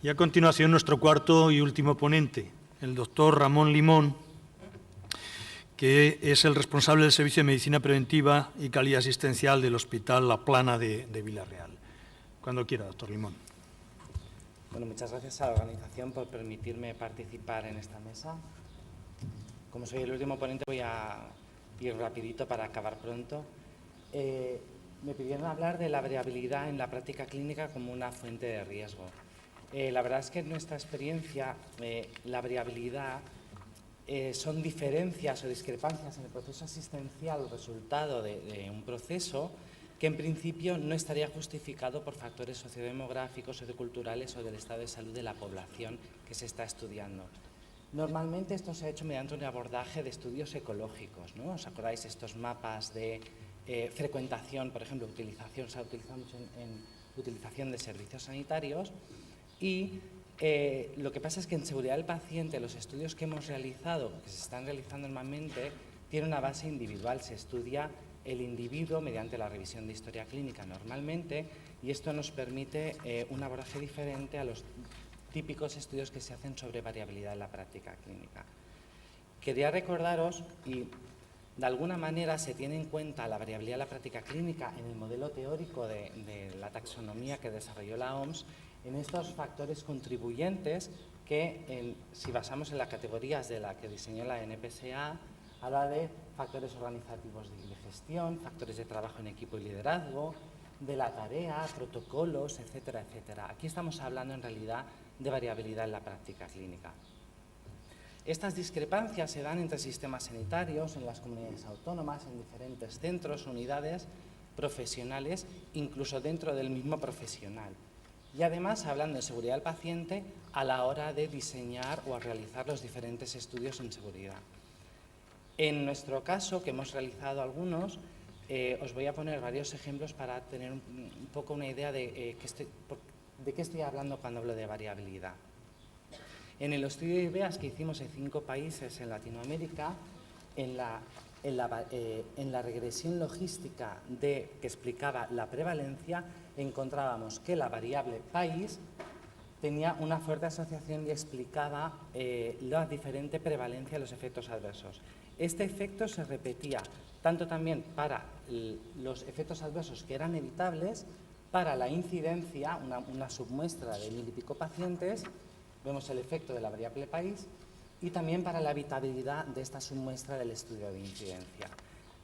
Y a continuación nuestro cuarto y último ponente, el doctor Ramón Limón, que es el responsable del Servicio de Medicina Preventiva y Calidad Asistencial del Hospital La Plana de Vila-real. Cuando quiera, doctor Limón. Bueno, muchas gracias a la organización por permitirme participar en esta mesa. Como soy el último ponente, voy a ir rapidito para acabar pronto. Me pidieron hablar de la variabilidad en la práctica clínica como una fuente de riesgo. La verdad es que en nuestra experiencia, la variabilidad son diferencias o discrepancias en el proceso asistencial o resultado de un proceso que en principio no estaría justificado por factores sociodemográficos, socioculturales o del estado de salud de la población que se está estudiando. Normalmente esto se ha hecho mediante un abordaje de estudios ecológicos, ¿no? ¿Os acordáis estos mapas de frecuentación, por ejemplo, se ha utilizado mucho en utilización de servicios sanitarios? Y lo que pasa es que en seguridad del paciente los estudios que hemos realizado, que se están realizando normalmente, tienen una base individual. Se estudia el individuo mediante la revisión de historia clínica normalmente, y esto nos permite un abordaje diferente a los típicos estudios que se hacen sobre variabilidad en la práctica clínica. Quería recordaros, y de alguna manera se tiene en cuenta la variabilidad de la práctica clínica en el modelo teórico de la taxonomía que desarrolló la OMS, en estos factores contribuyentes que, si basamos en las categorías de la que diseñó la NPSA, habla de factores organizativos de gestión, factores de trabajo en equipo y liderazgo, de la tarea, protocolos, etcétera, etcétera. Aquí estamos hablando en realidad de variabilidad en la práctica clínica. Estas discrepancias se dan entre sistemas sanitarios, en las comunidades autónomas, en diferentes centros, unidades profesionales, incluso dentro del mismo profesional. Y además hablando de seguridad del paciente a la hora de diseñar o realizar los diferentes estudios en seguridad. En nuestro caso, que hemos realizado algunos, os voy a poner varios ejemplos para tener un poco una idea de qué estoy hablando cuando hablo de variabilidad. En el estudio de IBEAS que hicimos en 5 países en Latinoamérica, en la regresión logística que explicaba la prevalencia, encontrábamos que la variable país tenía una fuerte asociación y explicaba la diferente prevalencia de los efectos adversos. Este efecto se repetía tanto también para los efectos adversos que eran evitables, para la incidencia, una submuestra de 1000 y pico pacientes, vemos el efecto de la variable país, y también para la evitabilidad de esta submuestra del estudio de incidencia.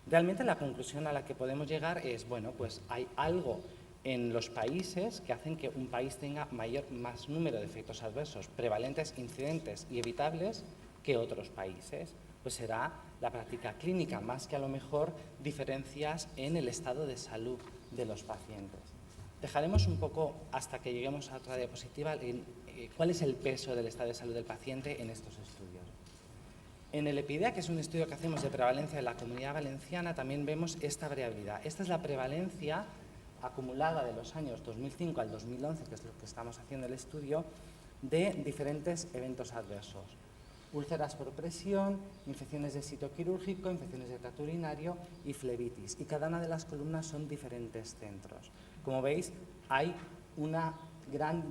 Realmente la conclusión a la que podemos llegar es, bueno, pues hay algo en los países que hacen que un país tenga más número de efectos adversos prevalentes, incidentes y evitables que otros países. Pues será la práctica clínica, más que a lo mejor diferencias en el estado de salud de los pacientes. Dejaremos un poco, hasta que lleguemos a otra diapositiva, cuál es el peso del estado de salud del paciente en estos estudios. En el EPIDEA, que es un estudio que hacemos de prevalencia en la Comunidad Valenciana, también vemos esta variabilidad. Esta es la prevalencia acumulada de los años 2005 al 2011, que es lo que estamos haciendo el estudio, de diferentes eventos adversos. Úlceras por presión, infecciones de sitio quirúrgico, infecciones de tracto urinario y flebitis. Y cada una de las columnas son diferentes centros. Como veis, hay una gran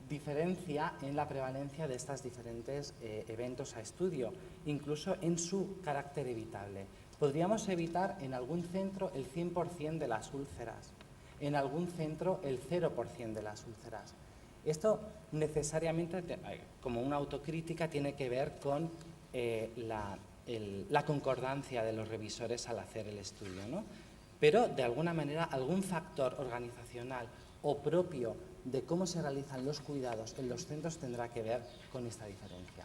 diferencia en la prevalencia de estos diferentes eventos a estudio, incluso en su carácter evitable. Podríamos evitar en algún centro el 100% de las úlceras, en algún centro el 0% de las úlceras. Esto necesariamente, como una autocrítica, tiene que ver con la concordancia de los revisores al hacer el estudio, ¿no? Pero, de alguna manera, algún factor organizacional o propio de cómo se realizan los cuidados en los centros tendrá que ver con esta diferencia.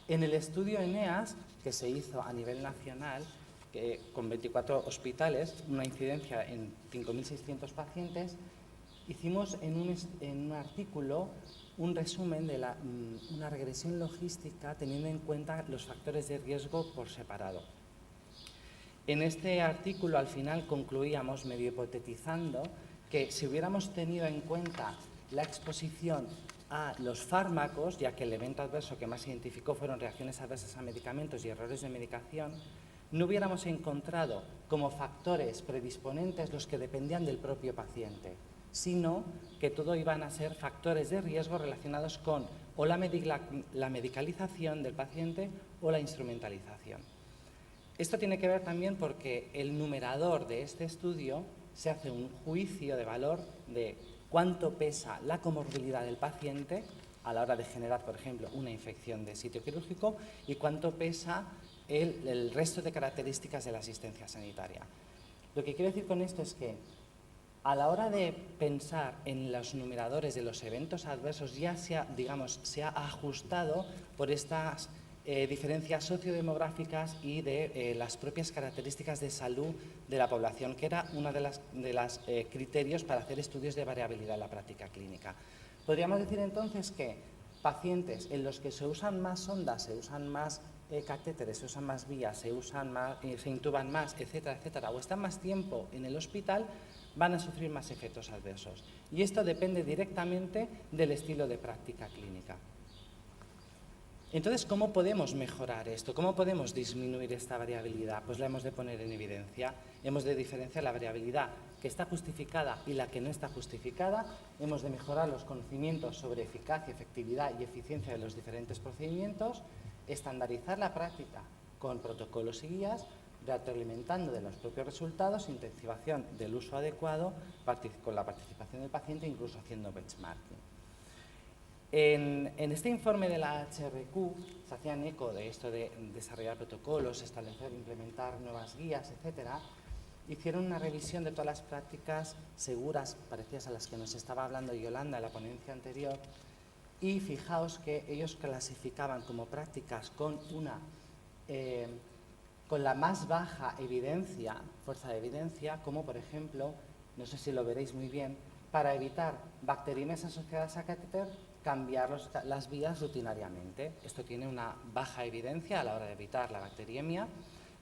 En el estudio ENEAS, que se hizo a nivel nacional, con 24 hospitales, una incidencia en 5.600 pacientes, hicimos en un artículo un resumen de una regresión logística teniendo en cuenta los factores de riesgo por separado. En este artículo, al final, concluíamos, medio hipotetizando, que si hubiéramos tenido en cuenta la exposición a los fármacos, ya que el evento adverso que más se identificó fueron reacciones adversas a medicamentos y errores de medicación, no hubiéramos encontrado como factores predisponentes los que dependían del propio paciente, sino que todo iban a ser factores de riesgo relacionados con o la medicalización del paciente o la instrumentalización. Esto tiene que ver también porque el numerador de este estudio se hace un juicio de valor de cuánto pesa la comorbilidad del paciente a la hora de generar, por ejemplo, una infección de sitio quirúrgico y cuánto pesa el resto de características de la asistencia sanitaria. Lo que quiero decir con esto es que a la hora de pensar en los numeradores de los eventos adversos ya se ha ajustado por estas diferencias sociodemográficas y de las propias características de salud de la población, que era uno de los criterios para hacer estudios de variabilidad en la práctica clínica. Podríamos decir entonces que pacientes en los que se usan más sondas, se usan más catéteres, se usan más vías, se intuban más, etcétera, etcétera, o están más tiempo en el hospital, van a sufrir más efectos adversos. Y esto depende directamente del estilo de práctica clínica. Entonces, ¿cómo podemos mejorar esto? ¿Cómo podemos disminuir esta variabilidad? Pues la hemos de poner en evidencia. Hemos de diferenciar la variabilidad que está justificada y la que no está justificada. Hemos de mejorar los conocimientos sobre eficacia, efectividad y eficiencia de los diferentes procedimientos, estandarizar la práctica con protocolos y guías, retroalimentando de los propios resultados, intensivación del uso adecuado, con la participación del paciente, incluso haciendo benchmarking. En este informe de la HRQ se hacían eco de esto de desarrollar protocolos, establecer, implementar nuevas guías, etcétera. Hicieron una revisión de todas las prácticas seguras, parecidas a las que nos estaba hablando Yolanda en la ponencia anterior, y fijaos que ellos clasificaban como prácticas con la más baja evidencia, fuerza de evidencia, como por ejemplo, no sé si lo veréis muy bien, para evitar bacteriemias asociadas a catéter, cambiar las vías rutinariamente. Esto tiene una baja evidencia a la hora de evitar la bacteriemia,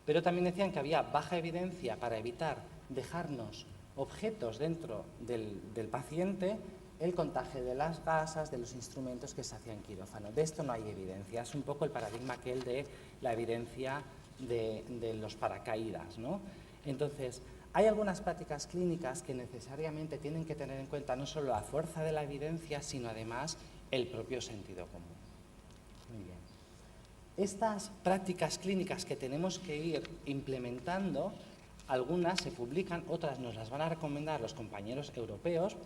pero también decían que había baja evidencia para evitar dejarnos objetos dentro del paciente, el contagio de las gasas, de los instrumentos que se hacían en quirófano. De esto no hay evidencia, es un poco el paradigma aquel de la evidencia de los paracaídas, ¿no? Entonces, hay algunas prácticas clínicas que necesariamente tienen que tener en cuenta no solo la fuerza de la evidencia, sino además el propio sentido común. Muy bien. Estas prácticas clínicas que tenemos que ir implementando, algunas se publican, otras nos las van a recomendar los compañeros europeos,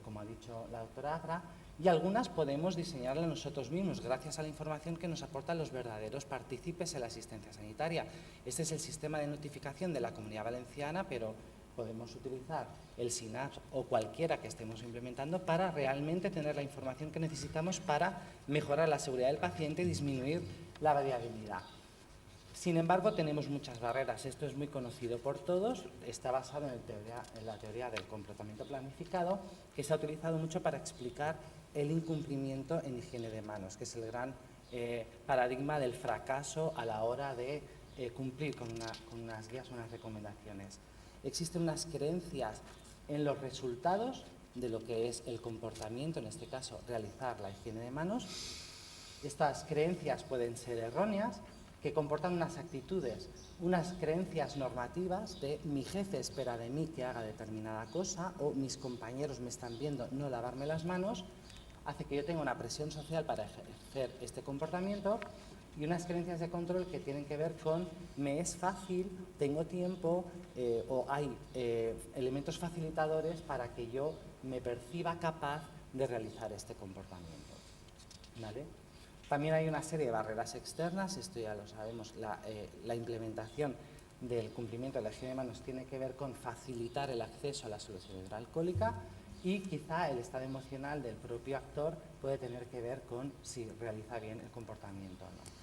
como ha dicho la doctora Agra, y algunas podemos diseñarlas nosotros mismos, gracias a la información que nos aportan los verdaderos partícipes en la asistencia sanitaria. Este es el sistema de notificación de la Comunidad Valenciana, pero podemos utilizar el SINAPS o cualquiera que estemos implementando para realmente tener la información que necesitamos para mejorar la seguridad del paciente y disminuir la variabilidad. Sin embargo, tenemos muchas barreras. Esto es muy conocido por todos. Está basado en la teoría del comportamiento planificado, que se ha utilizado mucho para explicar el incumplimiento en higiene de manos, que es el gran paradigma del fracaso a la hora de cumplir con unas guías o unas recomendaciones. Existen unas creencias en los resultados de lo que es el comportamiento, en este caso, realizar la higiene de manos. Estas creencias pueden ser erróneas, que comportan unas actitudes, unas creencias normativas de mi jefe espera de mí que haga determinada cosa o mis compañeros me están viendo no lavarme las manos, hace que yo tenga una presión social para ejercer este comportamiento, y unas creencias de control que tienen que ver con me es fácil, tengo tiempo o hay elementos facilitadores para que yo me perciba capaz de realizar este comportamiento. ¿Vale? También hay una serie de barreras externas, esto ya lo sabemos, la implementación del cumplimiento de la higiene de manos tiene que ver con facilitar el acceso a la solución hidroalcohólica, y quizá el estado emocional del propio actor puede tener que ver con si realiza bien el comportamiento o no.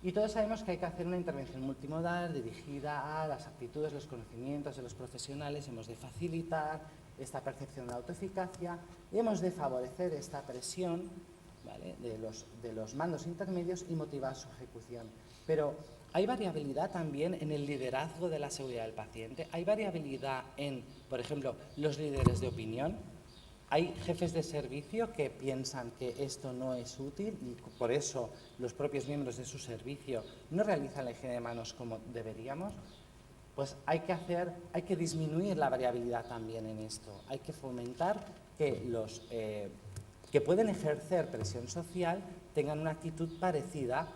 Y todos sabemos que hay que hacer una intervención multimodal dirigida a las aptitudes, los conocimientos de los profesionales, hemos de facilitar esta percepción de autoeficacia y hemos de favorecer esta presión, ¿vale?, de los mandos intermedios y motivar su ejecución. Pero hay variabilidad también en el liderazgo de la seguridad del paciente, hay variabilidad en, por ejemplo, los líderes de opinión. Hay jefes de servicio que piensan que esto no es útil y por eso los propios miembros de su servicio no realizan la higiene de manos como deberíamos. pues hay que disminuir la variabilidad también en esto. Hay que fomentar que los que pueden ejercer presión social tengan una actitud parecida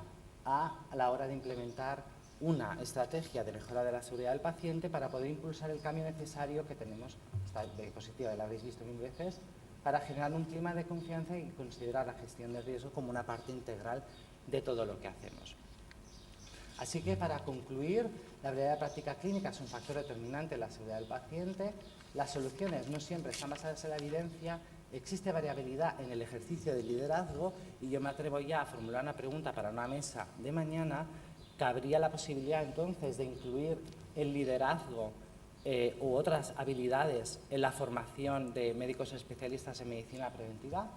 a la hora de implementar una estrategia de mejora de la seguridad del paciente para poder impulsar el cambio necesario que tenemos, esta diapositiva la habréis visto mil veces, para generar un clima de confianza y considerar la gestión de riesgo como una parte integral de todo lo que hacemos. Así que, para concluir, la habilidad de práctica clínica es un factor determinante en la seguridad del paciente. Las soluciones no siempre están basadas en la evidencia, existe variabilidad en el ejercicio del liderazgo y yo me atrevo ya a formular una pregunta para una mesa de mañana. ¿Cabría la posibilidad entonces de incluir el liderazgo u otras habilidades en la formación de médicos especialistas en medicina preventiva?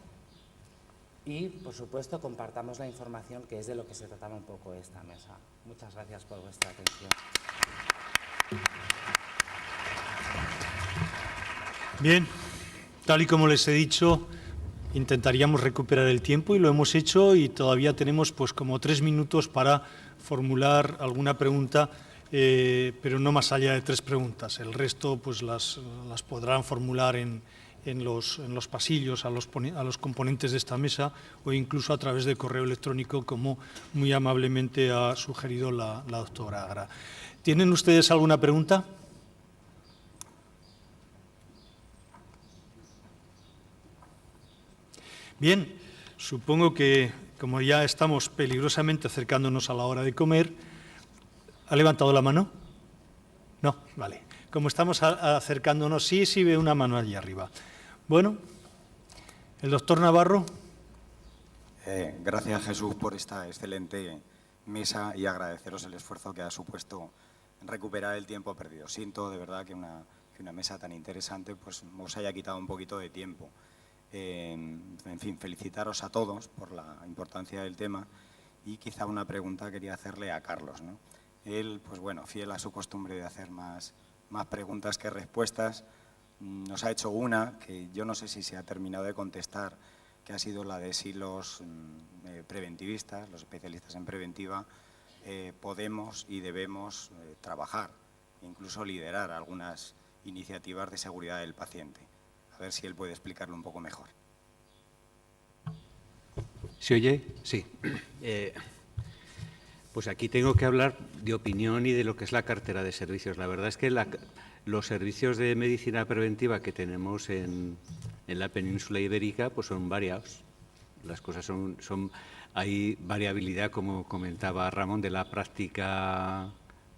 Y, por supuesto, compartamos la información, que es de lo que se trataba un poco esta mesa. Muchas gracias por vuestra atención. Bien, tal y como les he dicho, intentaríamos recuperar el tiempo y lo hemos hecho, y todavía tenemos pues como 3 minutos para formular alguna pregunta, pero no más allá de 3 preguntas. El resto pues las podrán formular en los pasillos a los componentes de esta mesa, o incluso a través de correo electrónico, como muy amablemente ha sugerido la doctora Agra. ¿Tienen ustedes alguna pregunta? Bien, supongo que, como ya estamos peligrosamente acercándonos a la hora de comer, ¿ha levantado la mano? No, vale. Como estamos acercándonos, sí veo una mano allí arriba. Bueno, el doctor Navarro. Gracias, Jesús, por esta excelente mesa y agradeceros el esfuerzo que ha supuesto recuperar el tiempo perdido. Siento de verdad que una mesa tan interesante pues os haya quitado un poquito de tiempo. En fin, felicitaros a todos por la importancia del tema, y quizá una pregunta quería hacerle a Carlos, ¿no? Él, pues bueno, fiel a su costumbre de hacer más preguntas que respuestas, nos ha hecho una que yo no sé si se ha terminado de contestar, que ha sido la de si los preventivistas, los especialistas en preventiva, podemos y debemos trabajar, incluso liderar algunas iniciativas de seguridad del paciente. A ver si él puede explicarlo un poco mejor. ¿Se oye? Sí. Pues aquí tengo que hablar de opinión y de lo que es la cartera de servicios. La verdad es que los servicios de medicina preventiva que tenemos en la península ibérica pues son variados. Las cosas hay variabilidad, como comentaba Ramón, de la práctica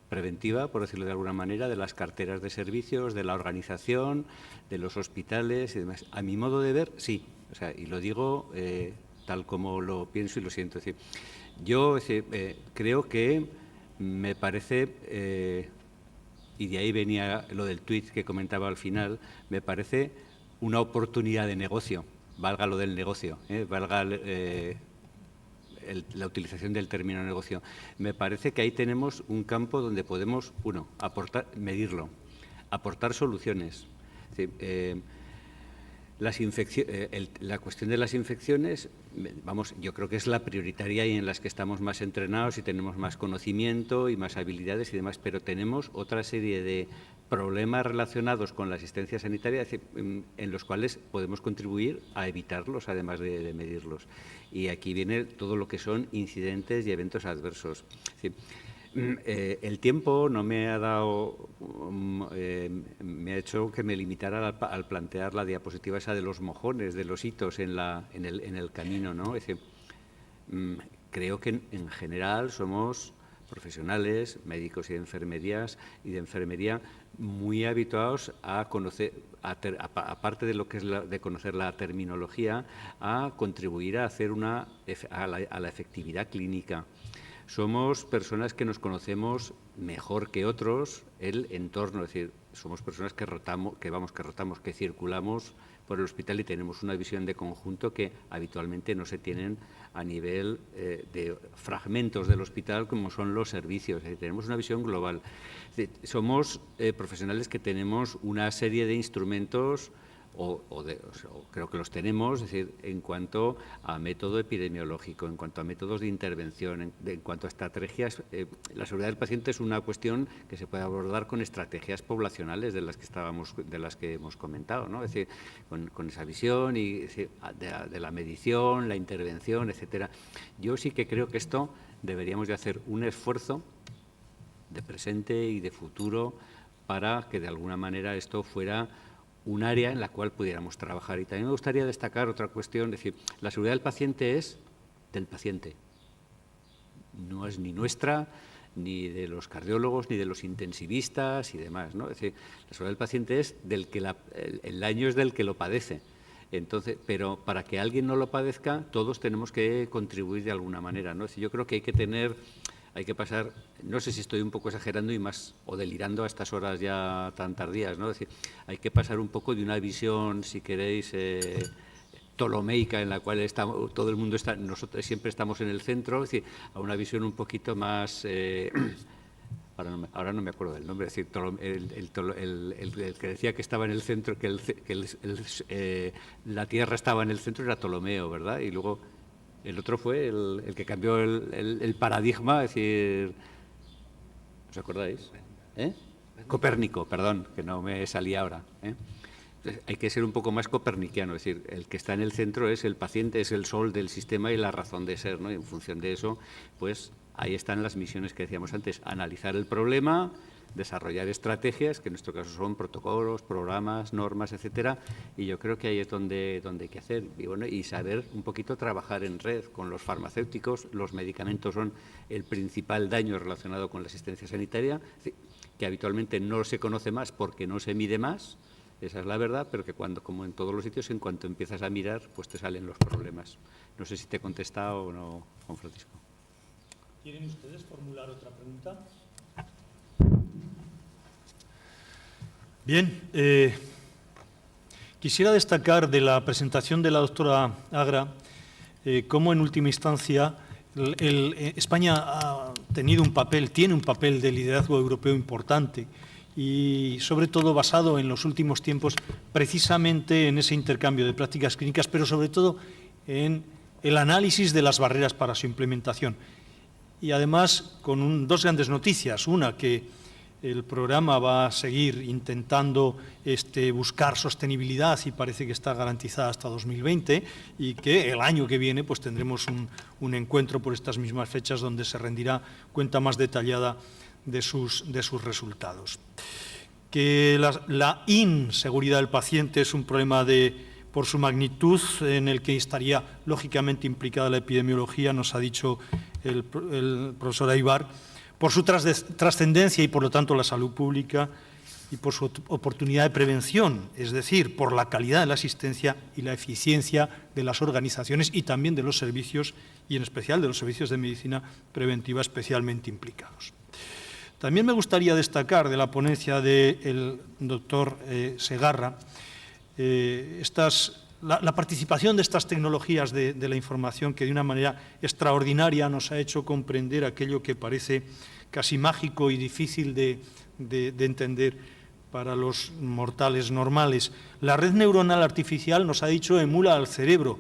preventiva, por decirlo de alguna manera, de las carteras de servicios, de la organización, de los hospitales y demás. A mi modo de ver, sí. O sea, y lo digo tal como lo pienso y lo siento. Es decir, yo creo que me parece, y de ahí venía lo del tuit que comentaba al final, me parece una oportunidad de negocio, valga lo del negocio, valga la utilización del término negocio. Me parece que ahí tenemos un campo donde podemos, uno, medirlo, aportar soluciones. Es decir, la cuestión de las infecciones, vamos, yo creo que es la prioritaria y en las que estamos más entrenados y tenemos más conocimiento y más habilidades y demás, pero tenemos otra serie de problemas relacionados con la asistencia sanitaria en los cuales podemos contribuir a evitarlos, además de medirlos. Y aquí viene todo lo que son incidentes y eventos adversos. Es decir, el tiempo no me ha dado, me ha hecho que me limitara al plantear la diapositiva esa de los mojones, de los hitos en el camino, ¿no? Es decir, creo que en general somos profesionales, médicos y de enfermería, muy habituados a conocer, aparte de lo que es de conocer la terminología, a contribuir a hacer a la efectividad clínica. Somos personas que nos conocemos mejor que otros el entorno, es decir, somos personas que rotamos, que circulamos por el hospital y tenemos una visión de conjunto que habitualmente no se tienen a nivel de fragmentos del hospital como son los servicios. Es decir, tenemos una visión global. Es decir, somos profesionales que tenemos una serie de instrumentos o creo que los tenemos, es decir, en cuanto a método epidemiológico, en cuanto a métodos de intervención, en cuanto a estrategias. La seguridad del paciente es una cuestión que se puede abordar con estrategias poblacionales de las que hemos comentado, ¿no? Es decir, con esa visión y de la medición, la intervención, etcétera. Yo sí que creo que esto deberíamos de hacer un esfuerzo de presente y de futuro para que de alguna manera esto fuera un área en la cual pudiéramos trabajar. Y también me gustaría destacar otra cuestión, es decir, la seguridad del paciente es del paciente, no es ni nuestra, ni de los cardiólogos, ni de los intensivistas y demás, ¿no? Es decir, la seguridad del paciente es del que el daño es del que lo padece. Entonces, pero para que alguien no lo padezca, todos tenemos que contribuir de alguna manera, ¿no? Es decir, yo creo que hay que pasar, no sé si estoy un poco exagerando y más o delirando a estas horas ya tan tardías, ¿no? Es decir, hay que pasar un poco de una visión, si queréis, ptolomeica, en la cual todo el mundo está, nosotros siempre estamos en el centro, es decir, a una visión un poquito más, ahora no me acuerdo del nombre, es decir, el que decía que estaba en el centro, la Tierra estaba en el centro era Ptolomeo, ¿verdad? Y luego el otro fue el que cambió el paradigma, es decir, ¿os acordáis? Copérnico, perdón, que no me salía ahora. Entonces, hay que ser un poco más copernicano, es decir, el que está en el centro es el paciente, es el sol del sistema y la razón de ser, ¿no? Y en función de eso, pues ahí están las misiones que decíamos antes, analizar el problema, desarrollar estrategias, que en nuestro caso son protocolos, programas, normas, etcétera, y yo creo que ahí es donde hay que hacer, y, bueno, y saber un poquito trabajar en red con los farmacéuticos. Los medicamentos son el principal daño relacionado con la asistencia sanitaria, que habitualmente no se conoce más porque no se mide más, esa es la verdad, pero que como en todos los sitios, en cuanto empiezas a mirar, pues te salen los problemas. No sé si te he contestado o no, Juan Francisco. ¿Quieren ustedes formular otra pregunta? Bien, quisiera destacar de la presentación de la doctora Agra cómo en última instancia España tiene un papel de liderazgo europeo importante y sobre todo basado en los últimos tiempos precisamente en ese intercambio de prácticas clínicas, pero sobre todo en el análisis de las barreras para su implementación. Y además con dos grandes noticias, una que el programa va a seguir intentando buscar sostenibilidad y parece que está garantizada hasta 2020 y que el año que viene pues tendremos un encuentro por estas mismas fechas donde se rendirá cuenta más detallada de sus resultados. Que la inseguridad del paciente es un problema por su magnitud en el que estaría lógicamente implicada la epidemiología, nos ha dicho el profesor Aybar, por su trascendencia y, por lo tanto, la salud pública y por su oportunidad de prevención, es decir, por la calidad de la asistencia y la eficiencia de las organizaciones y también de los servicios, y en especial de los servicios de medicina preventiva especialmente implicados. También me gustaría destacar de la ponencia del doctor Segarra la participación de estas tecnologías de la información que de una manera extraordinaria nos ha hecho comprender aquello que parece casi mágico y difícil de entender para los mortales normales. La red neuronal artificial, nos ha dicho, emula al cerebro.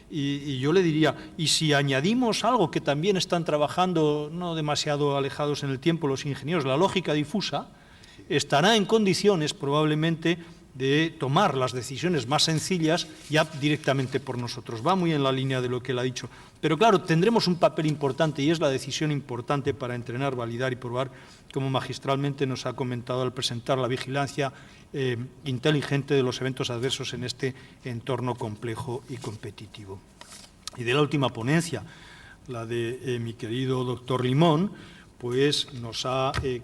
Y yo le diría, y si añadimos algo que también están trabajando, no demasiado alejados en el tiempo los ingenieros, la lógica difusa, estará en condiciones probablemente de tomar las decisiones más sencillas ya directamente por nosotros. Va muy en la línea de lo que él ha dicho. Pero claro, tendremos un papel importante y es la decisión importante para entrenar, validar y probar, como magistralmente nos ha comentado al presentar la vigilancia inteligente de los eventos adversos en este entorno complejo y competitivo. Y de la última ponencia, la de mi querido doctor Limón, pues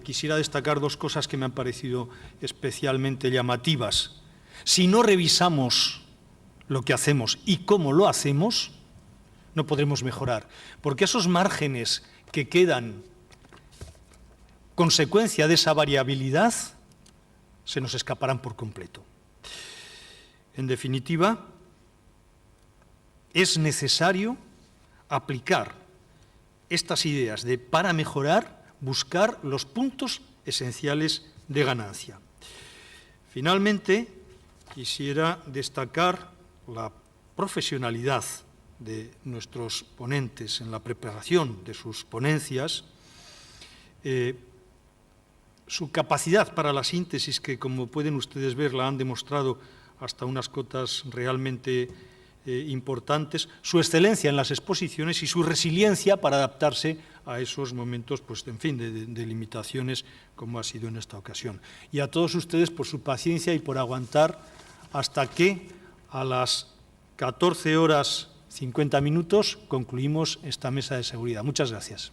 quisiera destacar dos cosas que me han parecido especialmente llamativas. Si no revisamos lo que hacemos y cómo lo hacemos, no podremos mejorar, porque esos márgenes que quedan consecuencia de esa variabilidad se nos escaparán por completo. En definitiva, es necesario aplicar estas ideas de, para mejorar, buscar los puntos esenciales de ganancia. Finalmente, quisiera destacar la profesionalidad de nuestros ponentes en la preparación de sus ponencias, su capacidad para la síntesis, que como pueden ustedes ver la han demostrado hasta unas cotas realmente importantes, su excelencia en las exposiciones y su resiliencia para adaptarse a esos momentos, pues, en fin, de limitaciones, como ha sido en esta ocasión. Y a todos ustedes por su paciencia y por aguantar hasta que a las 14:50 concluimos esta mesa de seguridad. Muchas gracias.